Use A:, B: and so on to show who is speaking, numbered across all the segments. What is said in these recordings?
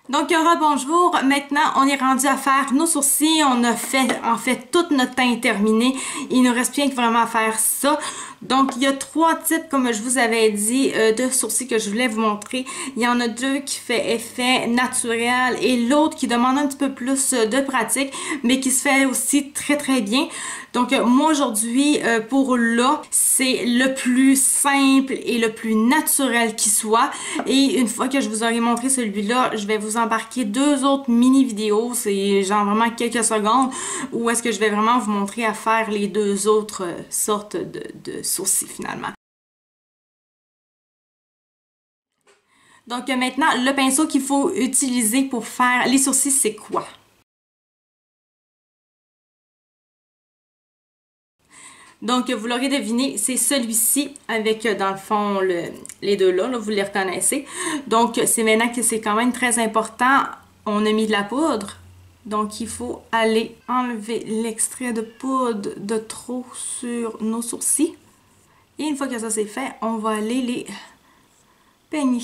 A: Donc, bonjour. Maintenant, on est rendu à faire nos sourcils. On a fait, en fait, toute notre teinte terminée. Il nous reste bien que vraiment à faire ça. Donc, il y a trois types, comme je vous avais dit, de sourcils que je voulais vous montrer. Il y en a deux qui fait effet naturel et l'autre qui demande un petit peu plus de pratique, mais qui se fait aussi très, très bien. Donc, moi, aujourd'hui, pour là, c'est le plus simple et le plus naturel qui soit. Et une fois que je vous aurai montré celui-là, je vais vous embarquer deux autres mini-vidéos. C'est genre vraiment quelques secondes où est-ce que je vais vraiment vous montrer à faire les deux autres sortes de sourcils finalement. Donc maintenant, le pinceau qu'il faut utiliser pour faire les sourcils, c'est quoi? Donc, vous l'aurez deviné, c'est celui-ci avec, dans le fond, les deux là, vous les reconnaissez. Donc, c'est maintenant que c'est quand même très important. On a mis de la poudre. Donc, il faut aller enlever l'extrait de poudre de trop sur nos sourcils. Et une fois que ça c'est fait, on va aller les peigner.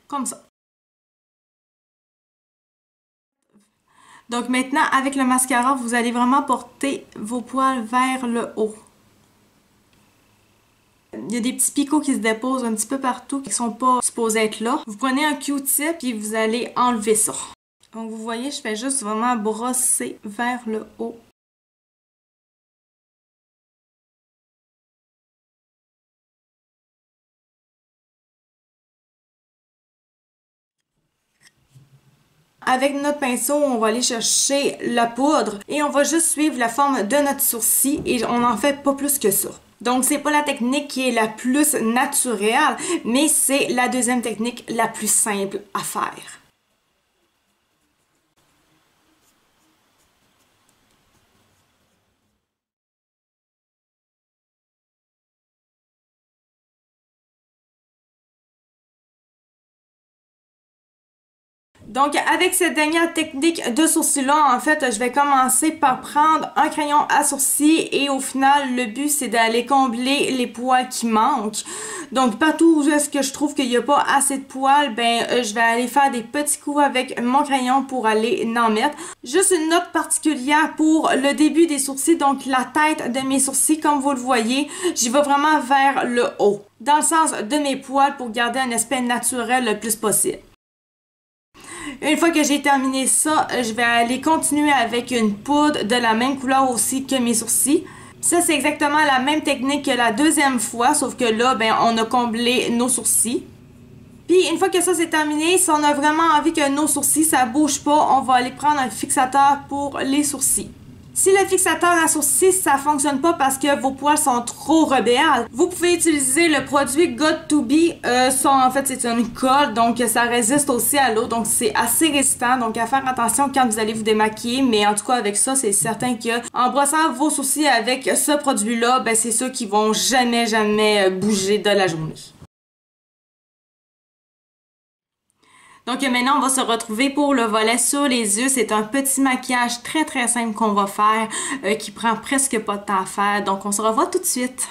A: Comme ça. Donc maintenant, avec le mascara, vous allez vraiment porter vos poils vers le haut. Il y a des petits picots qui se déposent un petit peu partout, qui ne sont pas supposés être là. Vous prenez un Q-tip et vous allez enlever ça. Donc vous voyez, je fais juste vraiment brosser vers le haut. Avec notre pinceau, on va aller chercher la poudre et on va juste suivre la forme de notre sourcil et on n'en fait pas plus que ça. Donc, c'est pas la technique qui est la plus naturelle, mais c'est la deuxième technique la plus simple à faire. Donc, avec cette dernière technique de sourcil-là, en fait, je vais commencer par prendre un crayon à sourcil et au final, le but, c'est d'aller combler les poils qui manquent. Donc, partout où est-ce que je trouve qu'il n'y a pas assez de poils, je vais aller faire des petits coups avec mon crayon pour aller en mettre. Juste une note particulière pour le début des sourcils, donc la tête de mes sourcils, comme vous le voyez, j'y vais vraiment vers le haut, dans le sens de mes poils pour garder un aspect naturel le plus possible. Une fois que j'ai terminé ça, je vais aller continuer avec une poudre de la même couleur aussi que mes sourcils. Ça, c'est exactement la même technique que la deuxième fois, sauf que là, on a comblé nos sourcils. Puis, une fois que ça c'est terminé, si on a vraiment envie que nos sourcils, ça bouge pas, on va aller prendre un fixateur pour les sourcils. Si le fixateur à sourcils, ça fonctionne pas parce que vos poils sont trop rebelles, vous pouvez utiliser le produit Got2b. En fait, c'est une colle, donc ça résiste aussi à l'eau, donc c'est assez résistant. Donc à faire attention quand vous allez vous démaquiller, mais en tout cas avec ça, c'est certain que en brossant vos sourcils avec ce produit-là, c'est ceux qui vont jamais bouger de la journée. Donc maintenant, on va se retrouver pour le volet sur les yeux. C'est un petit maquillage très simple qu'on va faire, qui prend presque pas de temps à faire. Donc on se revoit tout de suite.